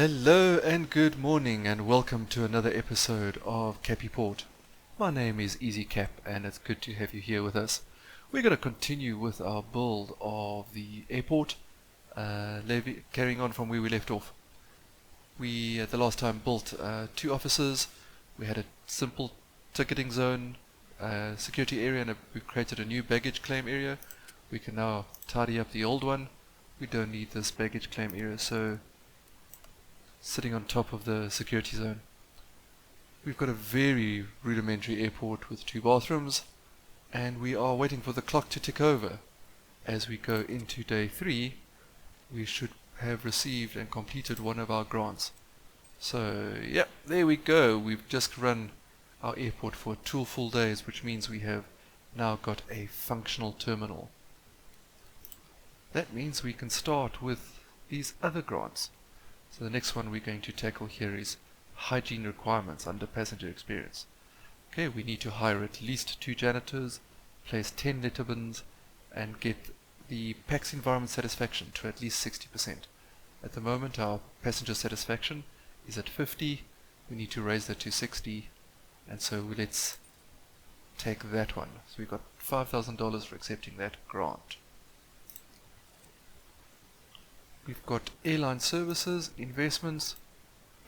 Hello and good morning and welcome to another episode of Capiport. My name is Easy Cap and it's good to have you here with us. We're going to continue with our build of the airport, carrying on from where we left off. We the last time built 2 offices. We had a simple ticketing zone, security area, and we created a new baggage claim area. We can now tidy up the old one. We don't need this baggage claim area, so sitting on top of the security zone. We've got a very rudimentary airport with 2 bathrooms, and we are waiting for the clock to tick over. As we go into day 3, we should have received and completed one of our grants. So yeah, there we go. We've just run our airport for 2 full days, which means we have now got a functional terminal. That means we can start with these other grants. So the next one we're going to tackle here is hygiene requirements under passenger experience. Okay, we need to hire at least 2 janitors, place 10 litter bins, and get the PAX environment satisfaction to at least 60%. At the moment our passenger satisfaction is at 50, we need to raise that to 60, and so let's take that one. So we've got $5,000 for accepting that grant. We've got airline services, investments,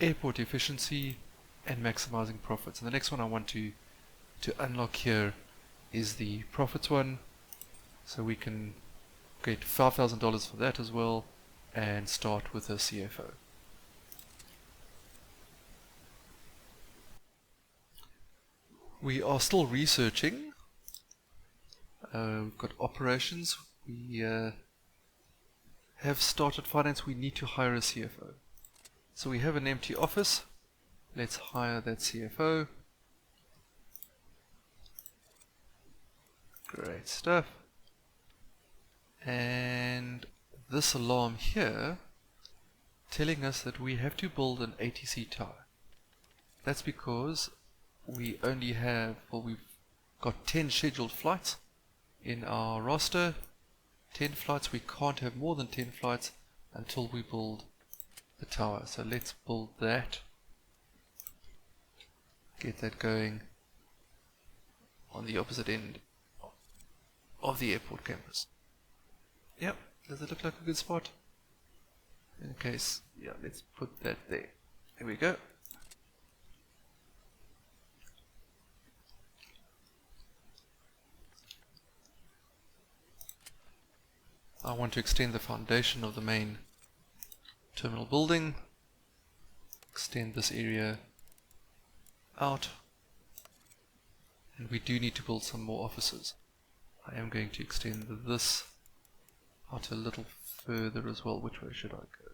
airport efficiency, and maximizing profits. And the next one I want to unlock here is the profits one. So we can get $5,000 for that as well and start with a CFO. We are still researching. We've got operations. We have started finance. We need to hire a CFO. So we have an empty office. Let's hire that CFO. Great stuff. And this alarm here telling us that we have to build an ATC tower. That's because we only have, we've got 10 scheduled flights in our roster. 10 flights, we can't have more than 10 flights until we build the tower. So let's build that. Get that going on the opposite end of the airport campus. Yep, does it look like a good spot? In case, yeah, let's put that there. There we go. I want to extend the foundation of the main terminal building, extend this area out, and we do need to build some more offices. I am going to extend this out a little further as well. Which way should I go?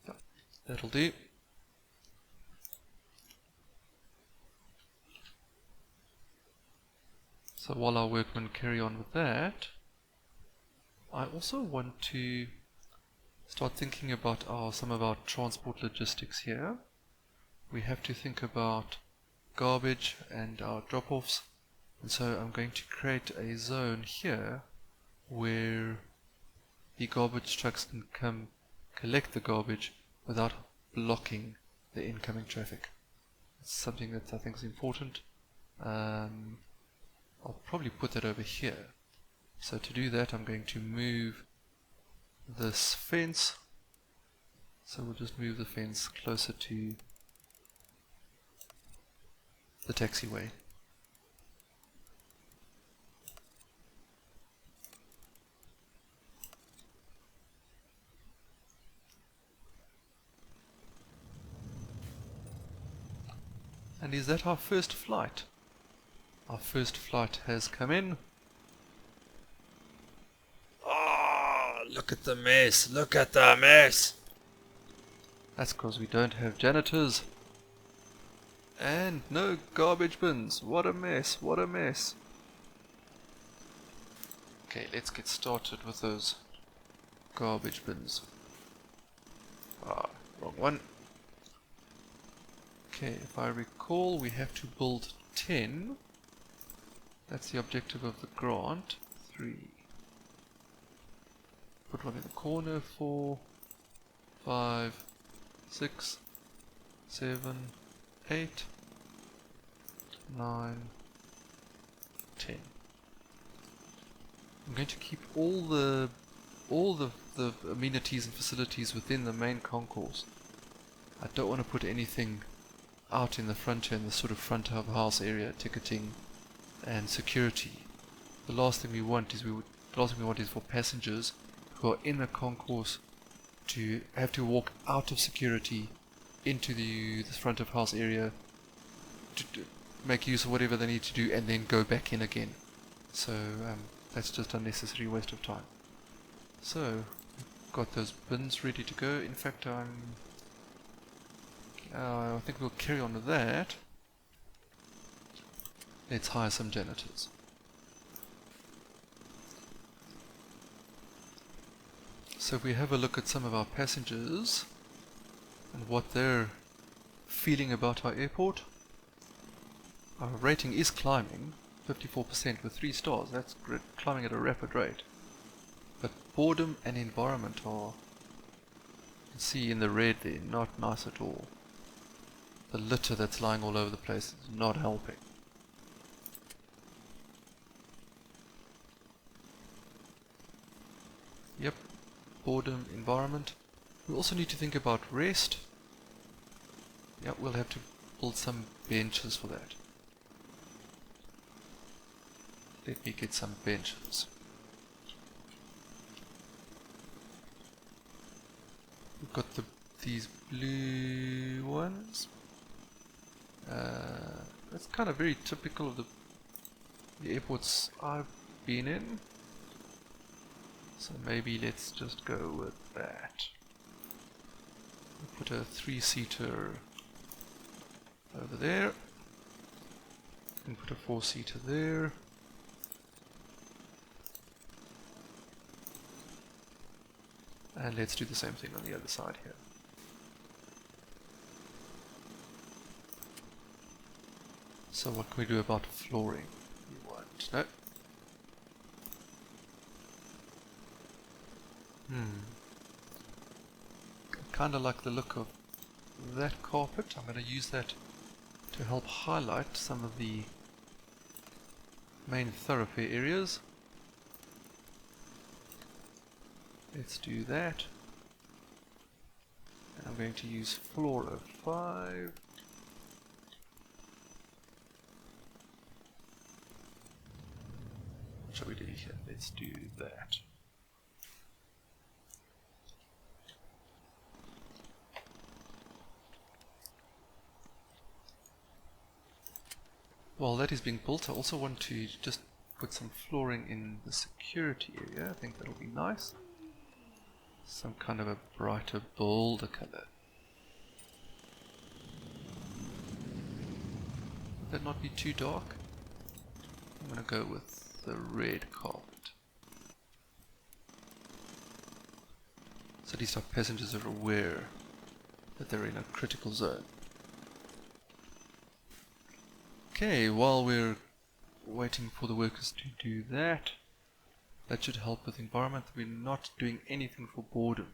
Yeah, that'll do. So while our workmen carry on with that, I also want to start thinking about some of our transport logistics here. We have to think about garbage and our drop-offs, and so I'm going to create a zone here where the garbage trucks can come collect the garbage without blocking the incoming traffic. It's something that I think is important. I'll probably put that over here. So to do that I'm going to move this fence. So we'll just move the fence closer to the taxiway. And is that our first flight? Our first flight has come in. Oh, look at the mess, look at the mess. That's because we don't have janitors. And no garbage bins. What a mess, what a mess. Okay, let's get started with those garbage bins. Ah, wrong one. Okay, if I recall, we have to build 10. That's the objective of the grant. 3. Put one in the corner. 4, 5, 6, 7, 8, 9, 10. I'm going to keep all the amenities and facilities within the main concourse. I don't want to put anything out in the front end, the sort of front of house area, ticketing and security. The last thing we want is for passengers who are in the concourse to have to walk out of security into the front of house area to make use of whatever they need to do and then go back in again. So that's just unnecessary waste of time. So got those bins ready to go. In fact, I think we'll carry on with that. Let's hire some janitors. So if we have a look at some of our passengers and what they're feeling about our airport, our rating is climbing, 54% with 3 stars. That's climbing at a rapid rate. But boredom and environment are, you can see in the red there, not nice at all. The litter that's lying all over the place is not helping. Yep, boredom, environment. We also need to think about rest. Yep, we'll have to build some benches for that. Let me get some benches. We've got these blue ones. That's kind of very typical of the airports I've been in. So maybe let's just go with that. We'll put a 3-seater over there. And put a 4-seater there. And let's do the same thing on the other side here. So what can we do about flooring? We want no. I kind of like the look of that carpet. I'm going to use that to help highlight some of the main thoroughfare areas. Let's do that. And I'm going to use floor of 5. What shall we do here? Let's do that. While that is being built, I also want to just put some flooring in the security area. I think that'll be nice. Some kind of a brighter, bolder color. Would that not be too dark? I'm going to go with the red carpet. So at least our passengers are aware that they're in a critical zone. Okay, while we're waiting for the workers to do that, that should help with the environment. We're not doing anything for boredom.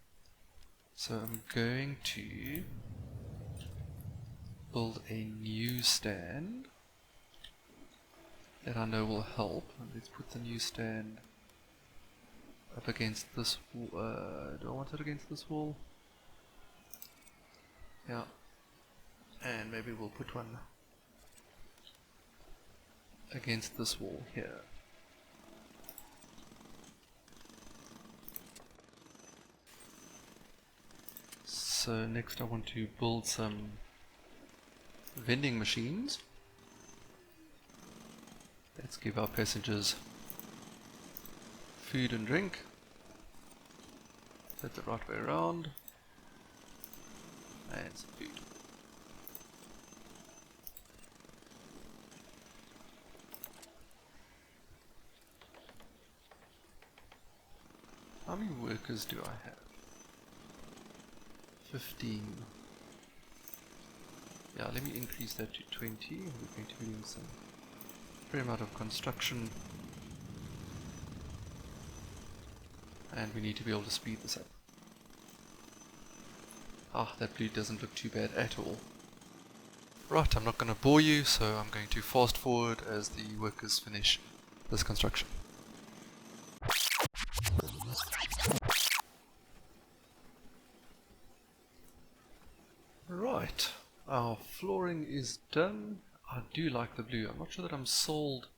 So I'm going to build a new stand that I know will help. And let's put the new stand up against this wall. Do I want it against this wall? Yeah. And maybe we'll put one against this wall here. So next I want to build some vending machines. Let's give our passengers food and drink. Set the right way around. And some food. How many workers do I have? 15. Yeah, let me increase that to 20. We're going to be doing some fair amount of construction, and we need to be able to speed this up. Ah, that blue doesn't look too bad at all. Right, I'm not going to bore you, so I'm going to fast forward as the workers finish this construction. Right, our flooring is done. I do like the blue. I'm not sure that I'm sold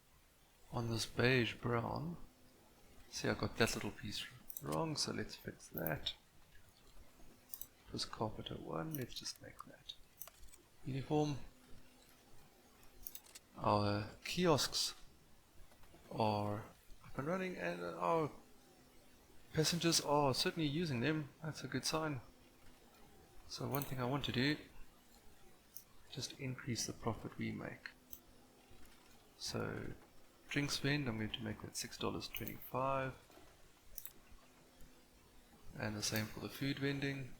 on this beige brown. See, I got that little piece wrong, so let's fix that. It was carpenter 1, let's just make that. Uniform. Our kiosks are up and running, and our passengers are certainly using them. That's a good sign. So one thing I want to do, just increase the profit we make. So drink spend, I'm going to make that $6.25, and the same for the food vending.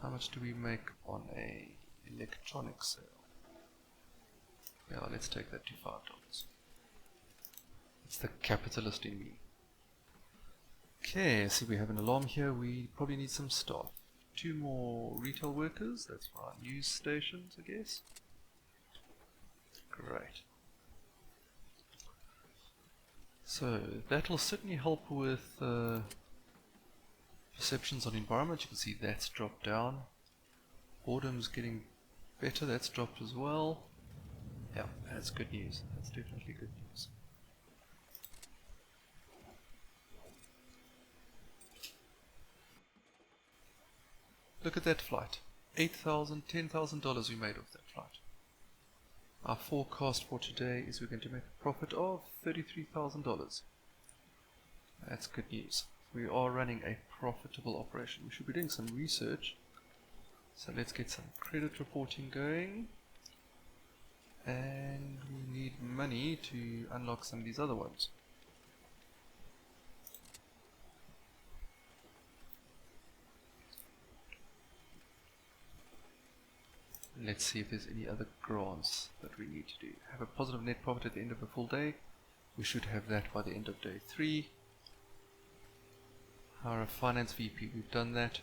How much do we make on a electronic sale? Yeah, let's take that to $5. It's the capitalist in me. Okay, see, we have an alarm here. We probably need some staff. 2 more retail workers. That's for our news stations, I guess. Great. So that will certainly help with perceptions on environment. You can see that's dropped down. Boredom's getting better. That's dropped as well. Yeah, that's good news. That's definitely good news. Look at that flight. $8,000, $10,000 we made off that flight. Our forecast for today is we're going to make a profit of $33,000. That's good news. We are running a profitable operation. We should be doing some research. So let's get some credit reporting going. And we need money to unlock some of these other ones. Let's see if there's any other grants that we need to do. Have a positive net profit at the end of a full day. We should have that by the end of day 3. Hire a finance VP. We've done that.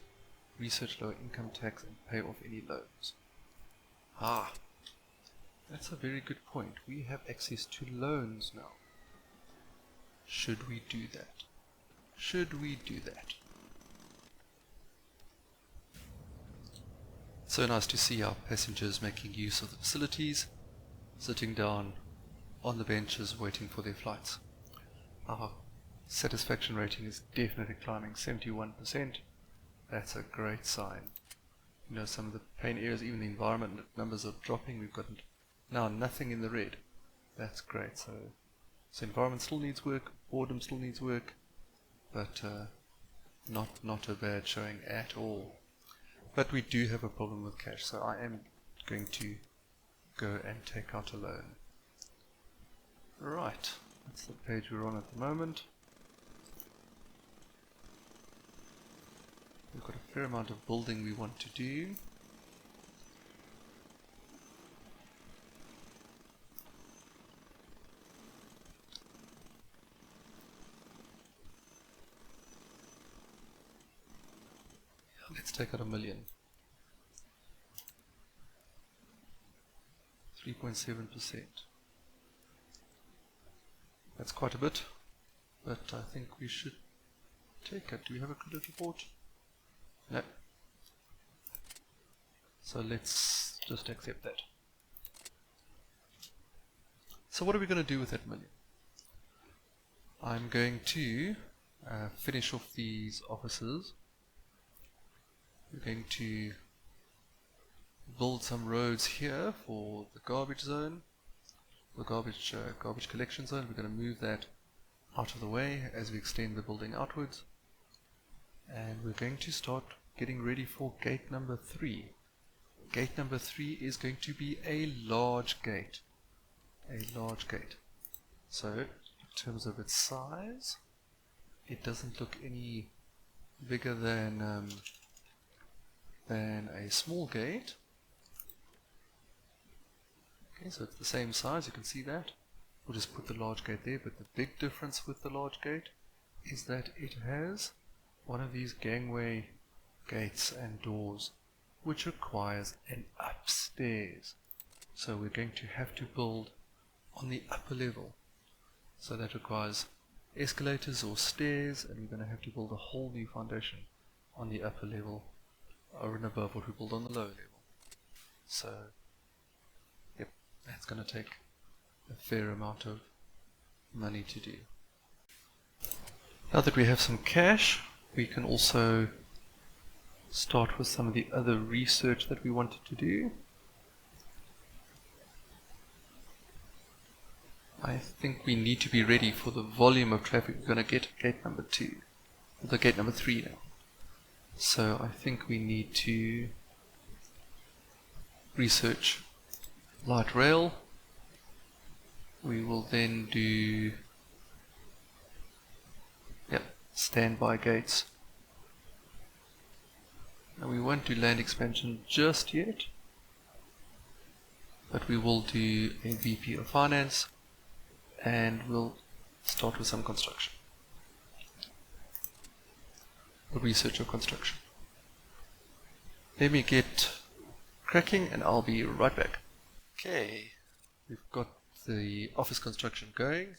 Research lower income tax and pay off any loans. Ah, that's a very good point. We have access to loans now. Should we do that? Should we do that? So nice to see our passengers making use of the facilities, sitting down on the benches waiting for their flights. Our satisfaction rating is definitely climbing, 71%. That's a great sign. You know, some of the pain areas, even the environment numbers are dropping. We've got now nothing in the red. That's great. So environment still needs work, boredom still needs work, but not a bad showing at all. But we do have a problem with cash, so I am going to go and take out a loan. Right, that's the page we're on at the moment. We've got a fair amount of building we want to do. Let's take out $1 million. 3.7%. That's quite a bit, but I think we should take it. Do we have a credit report? No. So let's just accept that. So what are we going to do with that $1 million? I'm going to finish off these offices. We're going to build some roads here for the garbage zone, the garbage collection zone. We're going to move that out of the way as we extend the building outwards. And we're going to start getting ready for gate number 3. Gate number 3 is going to be a large gate. A large gate. So, in terms of its size, it doesn't look any bigger than a small gate. Okay, so it's the same size, you can see that. We'll just put the large gate there, but the big difference with the large gate is that it has one of these gangway gates and doors, which requires an upstairs. So we're going to have to build on the upper level. So that requires escalators or stairs, and we're going to have to build a whole new foundation on the upper level over and above what we build on the lower level. So, yep, that's going to take a fair amount of money to do. Now that we have some cash, we can also start with some of the other research that we wanted to do. I think we need to be ready for the volume of traffic we're going to get at gate number 2, the gate number 3 now. So I think we need to research light rail. We will then do standby gates. Now we won't do land expansion just yet, but we will do a VP of finance and we'll start with some construction. The research of construction. Let me get cracking and I'll be right back. Okay, we've got the office construction going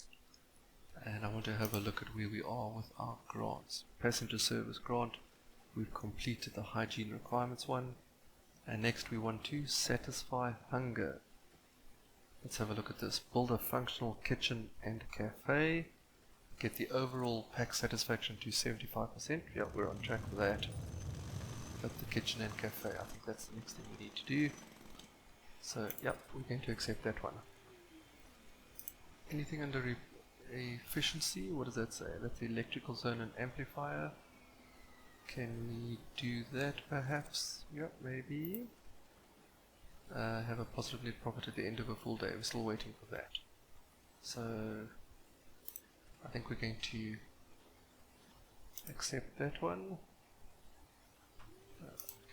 and I want to have a look at where we are with our grants. Passenger service grant, we've completed the hygiene requirements one, and next we want to satisfy hunger. Let's have a look at this. Build a functional kitchen and cafe. Get the overall pack satisfaction to 75%. Yeah, we're on track for that. But the kitchen and cafe, I think that's the next thing we need to do. So, yeah, we're going to accept that one. Anything under efficiency? What does that say? That's the electrical zone and amplifier. Can we do that perhaps? Yep, maybe. Have a positive net profit at the end of a full day. We're still waiting for that. So I think we're going to accept that one.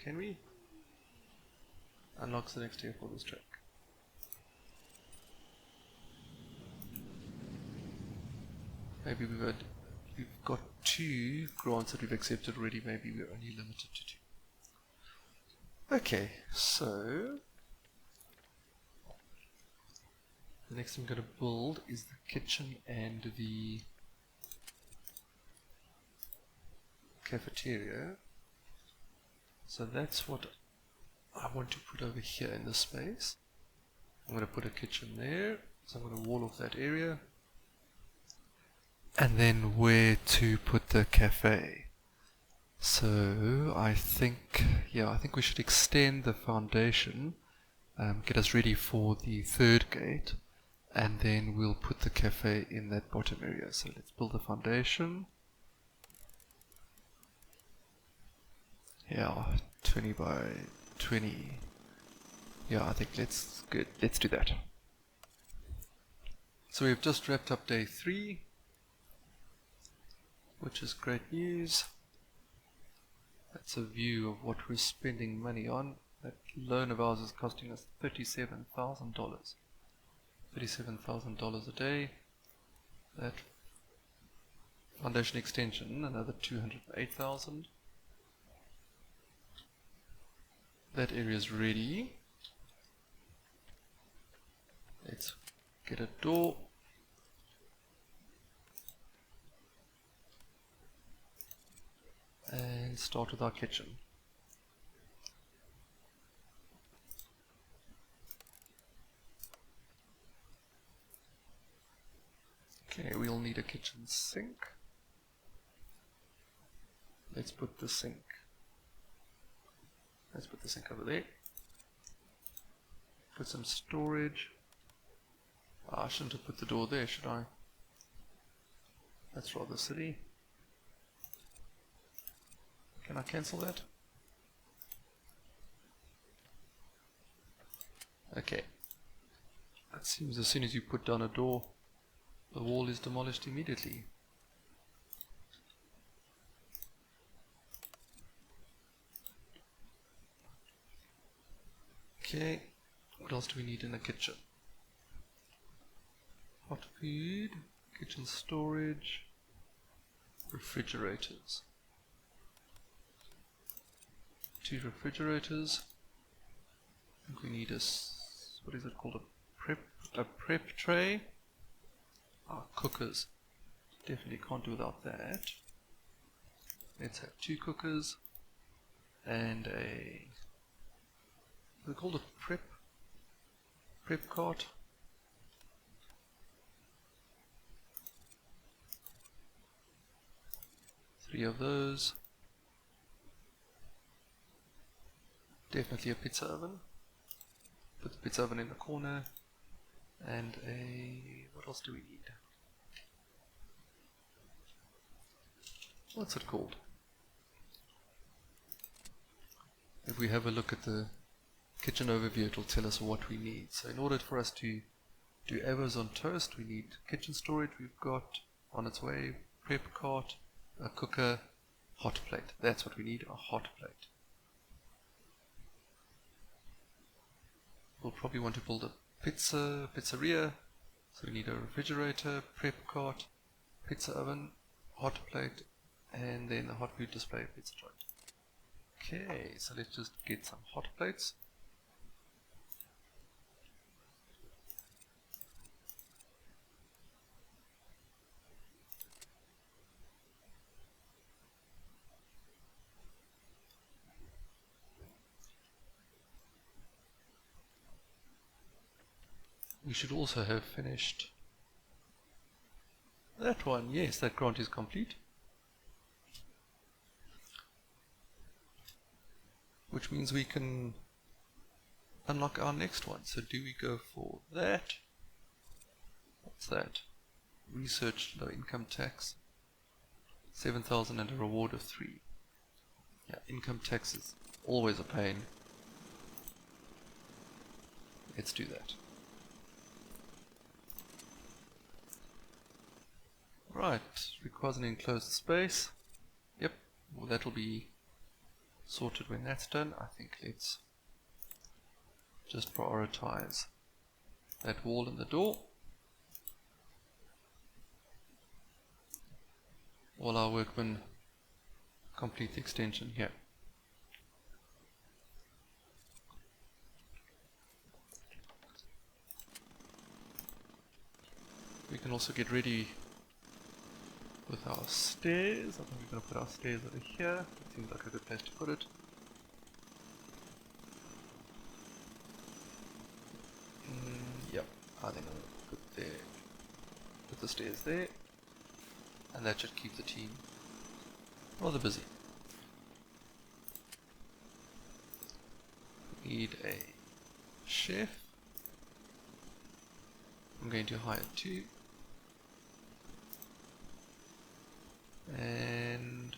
Can we? Unlocks the next tier for this track. Maybe we've got 2 grants that we've accepted already. Maybe we're only limited to 2. Okay, so the next thing I'm going to build is the kitchen and the cafeteria. So that's what I want to put over here in this space. I'm going to put a kitchen there, so I'm going to wall off that area. And then where to put the cafe. So I think we should extend the foundation, get us ready for the 3rd gate, and then we'll put the cafe in that bottom area. So let's build the foundation. Yeah, 20 by 20. Yeah, I think let's do that. So we've just wrapped up day 3, which is great news. That's a view of what we're spending money on. That loan of ours is costing us $37,000. $37,000 a day. That foundation extension, another $208,000. That area is ready. Let's get a door. And start with our kitchen. Okay, we'll need a kitchen sink. Let's put the sink over there. Put some storage. I shouldn't have put the door there, should I? That's rather silly. Can I cancel that? Okay. That seems as soon as you put down a door, the wall is demolished immediately. Okay, what else do we need in the kitchen? hot food, kitchen storage, refrigerators. 2 refrigerators. I think we need what is it called? A prep tray. Cookers. Definitely can't do without that. Let's have 2 cookers and is it called a prep cart? 3 of those. Definitely a pizza oven. Put the pizza oven in the corner. And what else do we need? What's it called? If we have a look at the kitchen overview, it will tell us what we need. So in order for us to do avos on toast, we need kitchen storage. We've got on its way, prep cart, a cooker, hot plate. That's what we need, a hot plate. We'll probably want to build a pizzeria. So we need a refrigerator, prep cart, pizza oven, hot plate, and then a hot food display pizza joint. Okay, so let's just get some hot plates. We should also have finished that one. Yes, that grant is complete. Which means we can unlock our next one. So do we go for that? What's that? Research low income tax. 7,000 and a reward of 3. Yeah, income tax is always a pain. Let's do that. Right, requires an enclosed space. Yep, well, that'll be sorted when that's done. I think let's just prioritize that wall and the door. While our workmen complete the extension here. We can also get ready with our stairs. I think we're going to put our stairs over here. It seems like a good place to put it. Yep, I think I'm going to put the stairs there. And that should keep the team rather busy. We need a chef. I'm going to hire 2. And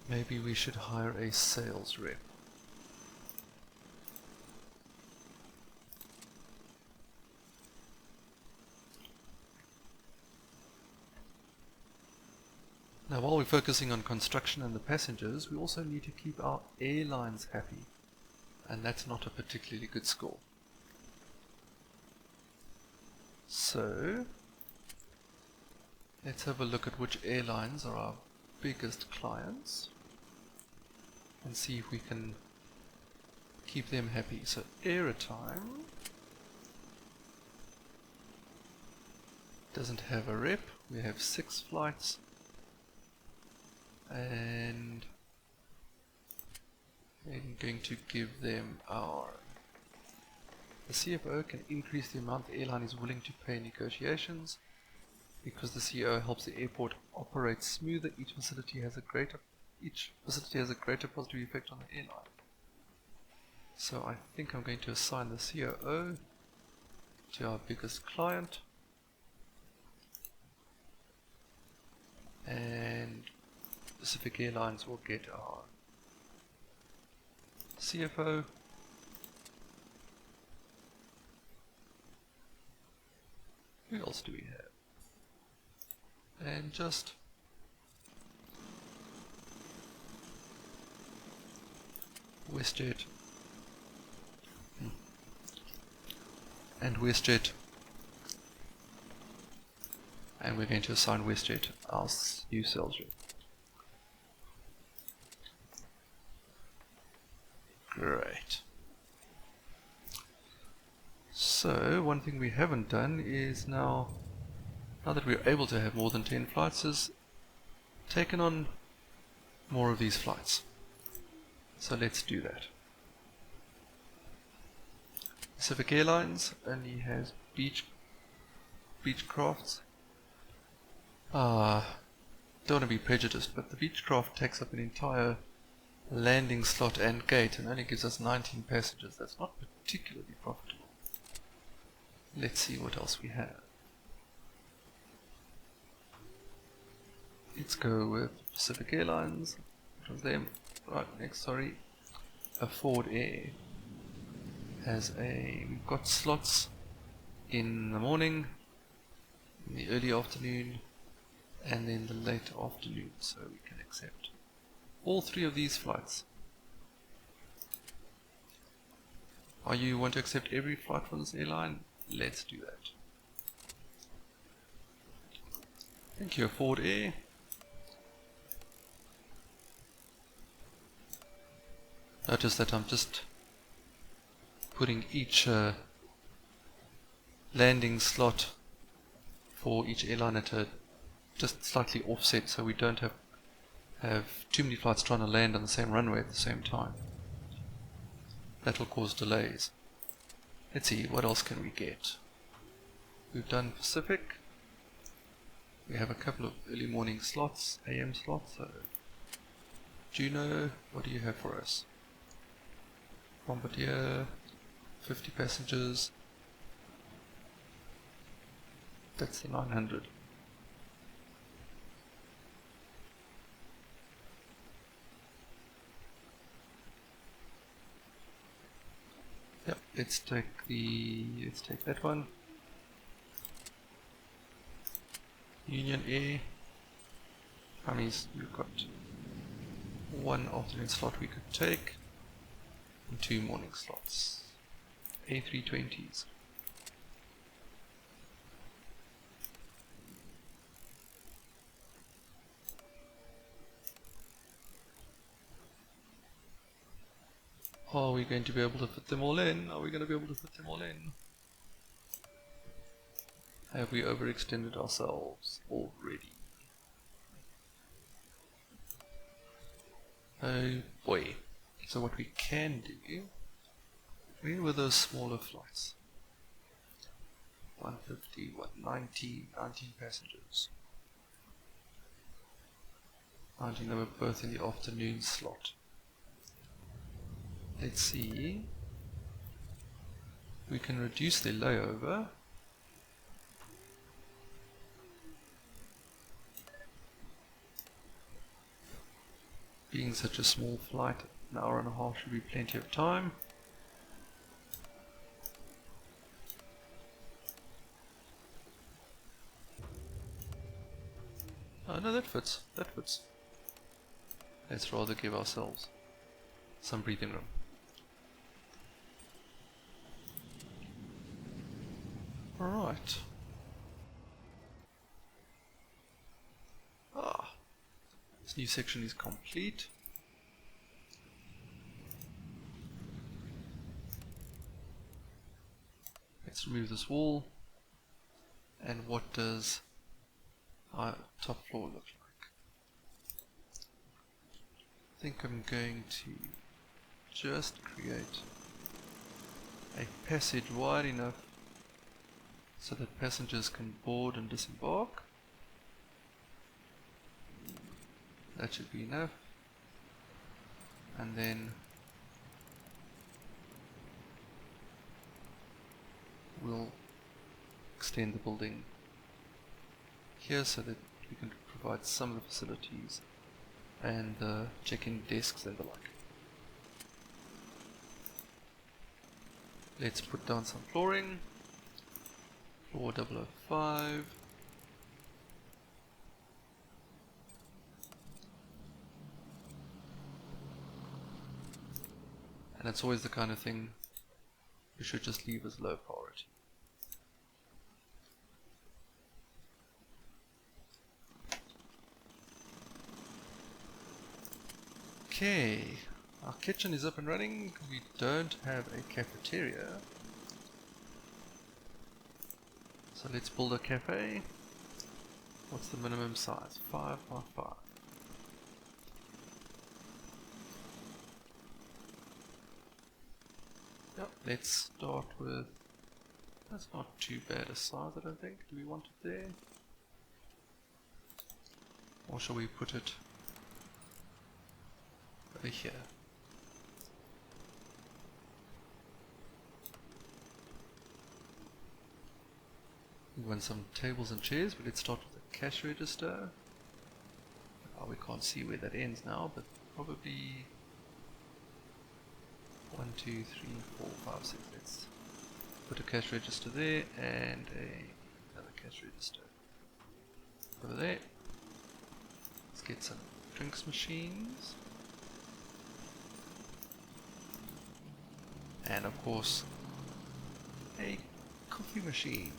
maybe we should hire a sales rep. Now, while we're focusing on construction and the passengers, we also need to keep our airlines happy, and that's not a particularly good score. So let's have a look at which airlines are our biggest clients and see if we can keep them happy. So Aeratime doesn't have a rep. We have 6 flights, and I'm going to give them the CFO can increase the amount the airline is willing to pay in negotiations. Because the CEO helps the airport operate smoother, each facility has a greater positive effect on the airline. So I think I'm going to assign the COO to our biggest client, and Pacific Airlines will get our CFO. Who else do we have? And just WestJet. and WestJet, and we're going to assign WestJet our new sales rep. Great. So one thing we haven't done is now that we're able to have more than 10 flights, is taken on more of these flights. So let's do that. Pacific Airlines only has Beechcrafts. Don't want to be prejudiced, but the Beechcraft takes up an entire landing slot and gate and only gives us 19 passengers. That's not particularly profitable. Let's see what else we have. Let's go with Pacific Airlines. It was them. Right, next, sorry. Ford Air has we've got slots in the morning, in the early afternoon, and then the late afternoon, so we can accept all three of these flights. Are you want to accept every flight from this airline? Let's do that. Thank you, Ford Air. Notice that I'm just putting each landing slot for each airline at a just slightly offset, so we don't have too many flights trying to land on the same runway at the same time. That will cause delays. Let's see, what else can we get? We've done Pacific. We have a couple of early morning slots, AM slots. So Juno, what do you have for us? Bombardier, 50 passengers. That's the 900. Yep, let's take that one. Union Air. I mean, we've got one afternoon slot we could take and two morning slots. A320s. Are we going to be able to fit them all in? Are we going to be able to fit them all in? Have we overextended ourselves already? Oh boy. So what we can do, where were those smaller flights? 150, 190, 19 passengers. 19, they were both in the afternoon slot. Let's see. We can reduce the layover. Being such a small flight, an hour and a half should be plenty of time. Oh no, that fits. That fits. Let's rather give ourselves some breathing room. Alright. This new section is complete. Let's remove this wall. And what does our top floor look like? I think I'm going to just create a passage wide enough so that passengers can board and disembark. That should be enough. And then we'll extend the building here so that we can provide some of the facilities and the check-in desks and the like. Let's put down some flooring. Floor 005. And it's always the kind of thing we should just leave as low priority. Okay, our kitchen is up and running. We don't have a cafeteria, so let's build a cafe. What's the minimum size? 5 by 5. Yep, let's start with, that's not too bad a size, I don't think. Do we want it there? Or shall we put it over here? We want some tables and chairs, but let's start with the cash register. Oh, we can't see where that ends now, but probably 1, 2, 3, 4, 5, 6. Let's put a cash register there and another cash register over there. Let's get some drinks machines. And of course, a coffee machine.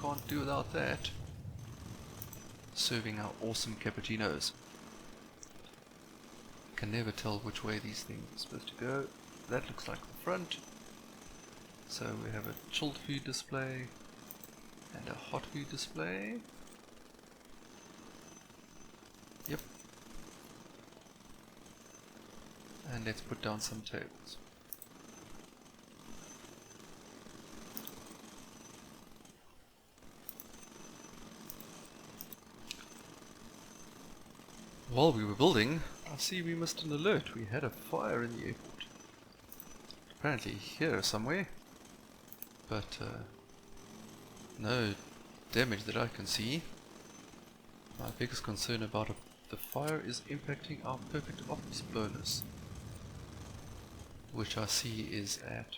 Can't do without that. Serving our awesome cappuccinos. Can never tell which way these things are supposed to go. That looks like the front. So we have a chilled food display and a hot food display. Yep. And let's put down some tables. While we were building, I see we missed an alert. We had a fire in the airport. Apparently here somewhere, but no damage that I can see. My biggest concern about the fire is impacting our perfect ops bonus, which I see is at,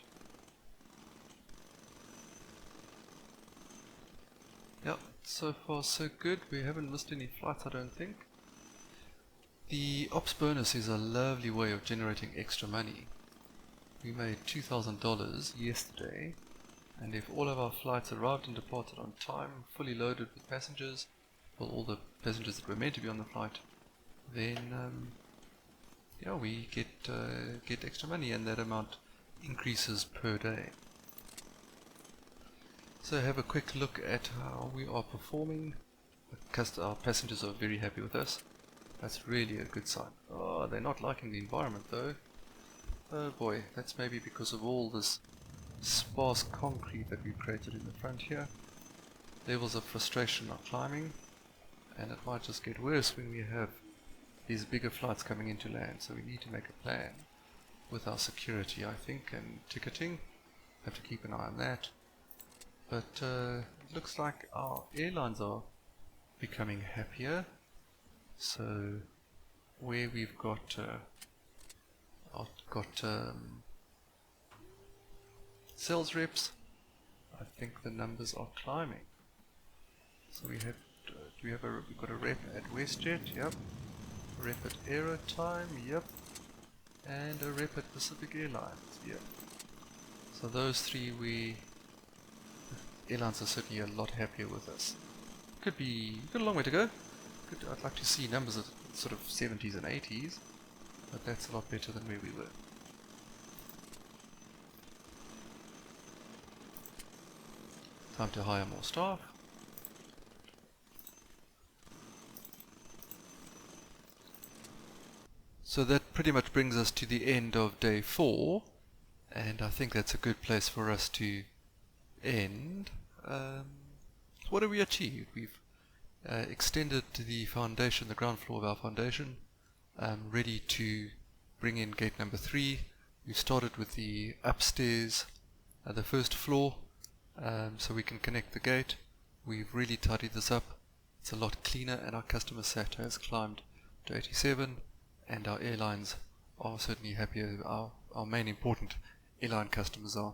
yep, so far so good. We haven't missed any flights, I don't think. The ops bonus is a lovely way of generating extra money. We made $2,000 yesterday, and if all of our flights arrived and departed on time, fully loaded with passengers, well, all the passengers that were meant to be on the flight, then yeah, we get extra money, and that amount increases per day. So have a quick look at how we are performing. Our passengers are very happy with us. That's really a good sign. Oh, they're not liking the environment though. Oh boy, that's maybe because of all this sparse concrete that we've created in the front here. Levels of frustration are climbing, and it might just get worse when we have these bigger flights coming into land. So we need to make a plan with our security, I think, and ticketing. Have to keep an eye on that. But it looks like our airlines are becoming happier. So where we've got sales reps, I think the numbers are climbing. So we have we've got a rep at WestJet, yep. A rep at Aerotime, yep. And a rep at Pacific Airlines, yep. So those three, airlines are certainly a lot happier with us. Got a long way to go. I'd like to see numbers of sort of 70s and 80s, but that's a lot better than where we were. Time to hire more staff. So that pretty much brings us to the end of day 4, and I think that's a good place for us to end. What have we achieved? We've extended the foundation, the ground floor of our foundation, ready to bring in gate number 3. We started with the upstairs, the first floor, so we can connect the gate. We've really tidied this up. It's a lot cleaner, and our customer sat has climbed to 87, and our airlines are certainly happier. Our main important airline customers are.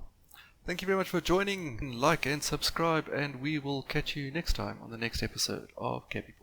Thank you very much for joining. Like and subscribe, and we will catch you next time on the next episode of Capiport.